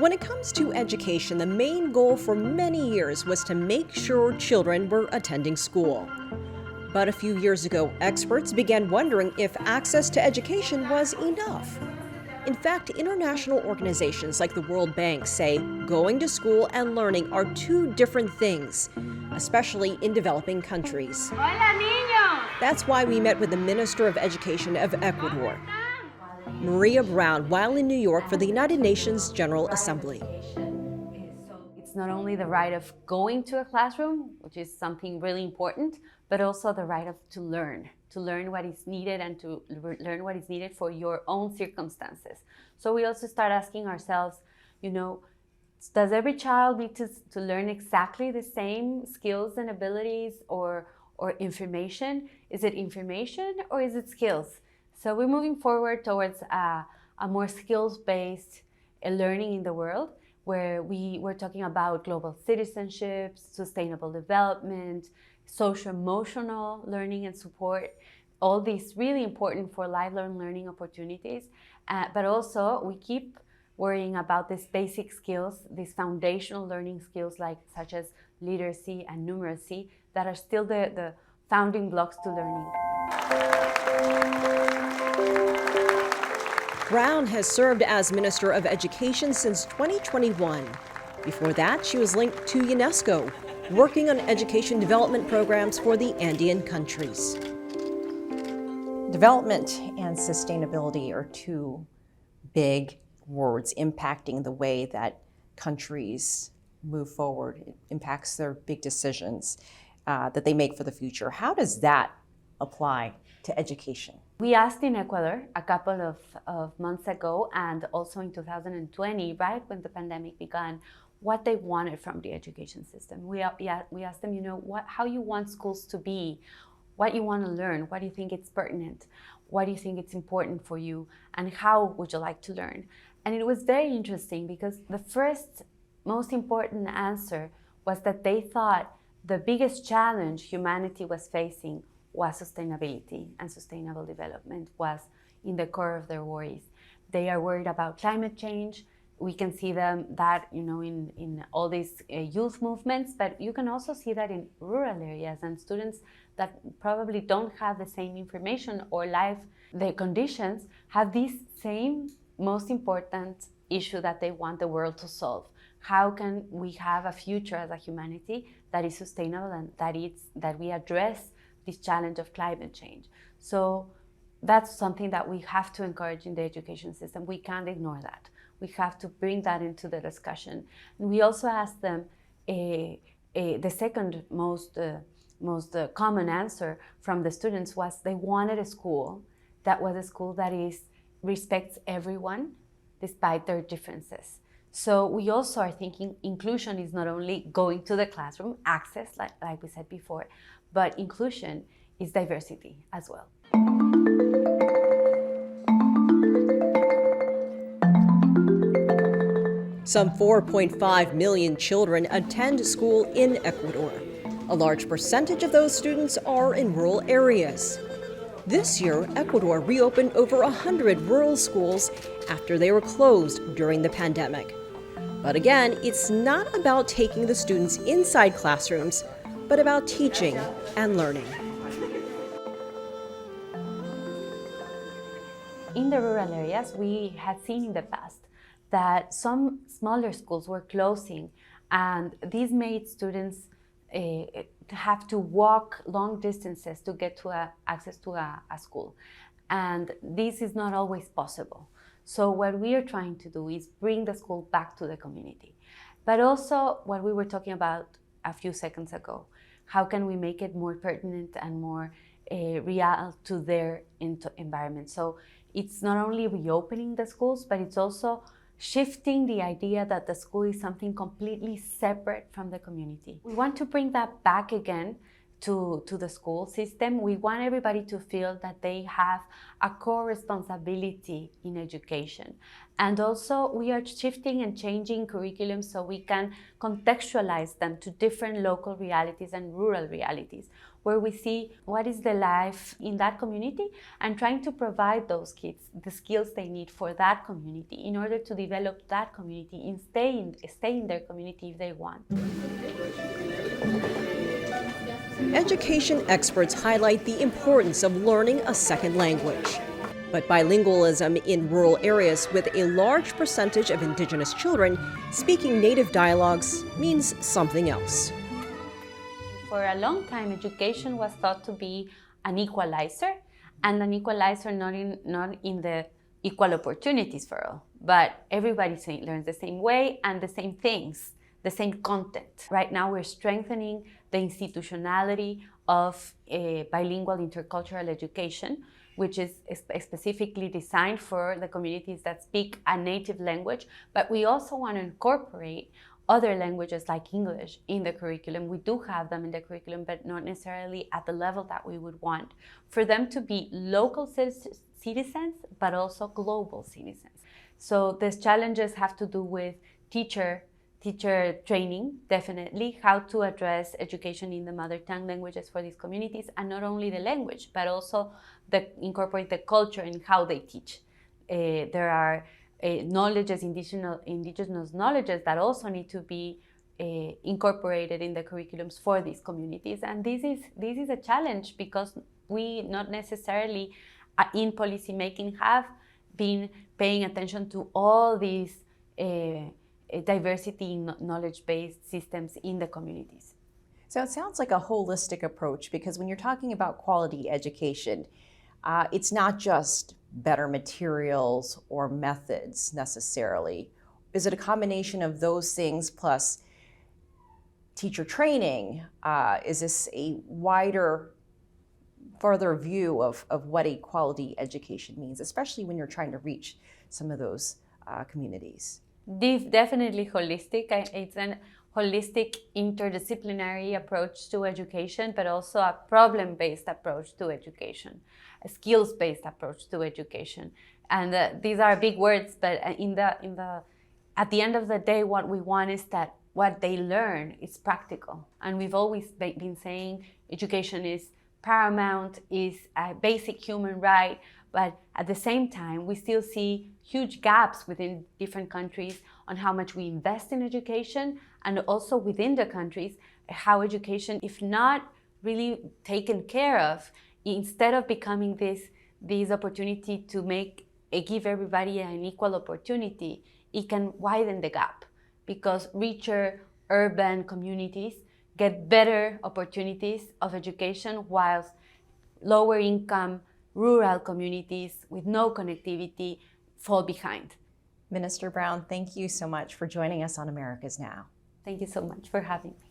When it comes to education, the main goal for many years was to make sure children were attending school. But a few years ago, experts began wondering if access to education was enough. In fact, international organizations like the World Bank say going to school and learning are two different things, especially in developing countries. Hola, niños. That's why we met with the Minister of Education of Ecuador, Maria Brown, while in New York for the United Nations General Assembly. It's not only the right of going to a classroom, which is something really important, but also the right to learn what is needed and to learn what is needed for your own circumstances. So we also start asking ourselves, does every child need to learn exactly the same skills and abilities or information? Is it information or is it skills? So we're moving forward towards a more skills-based learning in the world, where we're talking about global citizenship, sustainable development, social-emotional learning and support, all these really important for lifelong learning opportunities. But also we keep worrying about these basic skills, these foundational learning skills such as literacy and numeracy that are still the founding blocks to learning. Brown has served as Minister of Education since 2021. Before that, she was linked to UNESCO, working on education development programs for the Andean countries. Development and sustainability are two big words impacting the way that countries move forward. It impacts their big decisions that they make for the future. How does that apply to education? We asked in Ecuador a couple of months ago, and also in 2020, right when the pandemic began, what they wanted from the education system. We asked them, how you want schools to be, what you want to learn, what do you think it's pertinent, what do you think it's important for you, and how would you like to learn? And it was very interesting because the first most important answer was that they thought the biggest challenge humanity was facing was sustainability, and sustainable development was in the core of their worries. They are worried about climate change. We can see that in all these youth movements, but you can also see that in rural areas and students that probably don't have the same information or their conditions have this same most important issue that they want the world to solve. How can we have a future as a humanity that is sustainable and that we address this challenge of climate change? So that's something that we have to encourage in the education system. We can't ignore that. We have to bring that into the discussion. And we also asked them, the second most common answer from the students was they wanted a school that respects everyone despite their differences. So we also are thinking inclusion is not only going to the classroom, access, like we said before, but inclusion is diversity as well. Some 4.5 million children attend school in Ecuador. A large percentage of those students are in rural areas. This year, Ecuador reopened over 100 rural schools after they were closed during the pandemic. But again, it's not about taking the students inside classrooms, but about teaching and learning. In the rural areas, we had seen in the past that some smaller schools were closing, and these made students have to walk long distances to get to access to a school. And this is not always possible. So what we are trying to do is bring the school back to the community. But also what we were talking about a few seconds ago, how can we make it more pertinent and more real to their environment? So it's not only reopening the schools, but it's also shifting the idea that the school is something completely separate from the community. We want to bring that back again to the school system. We want everybody to feel that they have a core responsibility in education. And also we are shifting and changing curriculum so we can contextualize them to different local realities and rural realities, where we see what is the life in that community and trying to provide those kids the skills they need for that community in order to develop that community and stay in their community if they want. Education experts highlight the importance of learning a second language. But bilingualism in rural areas with a large percentage of indigenous children speaking native dialects means something else. For a long time, education was thought to be an equalizer, and an equalizer not in the equal opportunities for all, but everybody learns the same way and the same things, the same content. Right now, we're strengthening the institutionality of bilingual intercultural education, which is specifically designed for the communities that speak a native language, but we also want to incorporate other languages like English in the curriculum. We do have them in the curriculum, but not necessarily at the level that we would want, for them to be local citizens, but also global citizens. So these challenges have to do with teacher training, definitely, how to address education in the mother tongue languages for these communities, and not only the language, but also incorporate the culture in how they teach. There are indigenous knowledges that also need to be incorporated in the curriculums for these communities. And this is a challenge because we not necessarily in policymaking have been paying attention to all these diversity in knowledge-based systems in the communities. So it sounds like a holistic approach, because when you're talking about quality education, it's not just better materials or methods necessarily. Is it a combination of those things plus teacher training? Is this a wider, further view of what a quality education means, especially when you're trying to reach some of those communities? Definitely holistic. It's a holistic interdisciplinary approach to education, but also a problem-based approach to education, a skills-based approach to education. And these are big words, but at the end of the day, what we want is that what they learn is practical. And we've always been saying education is paramount, is a basic human right, but at the same time, we still see huge gaps within different countries on how much we invest in education, and also within the countries, how education, if not really taken care of, instead of becoming this opportunity to give everybody an equal opportunity, it can widen the gap, because richer urban communities get better opportunities of education, whilst lower income rural communities with no connectivity fall behind. Minister Brown, thank you so much for joining us on America's Now. Thank you so much for having me.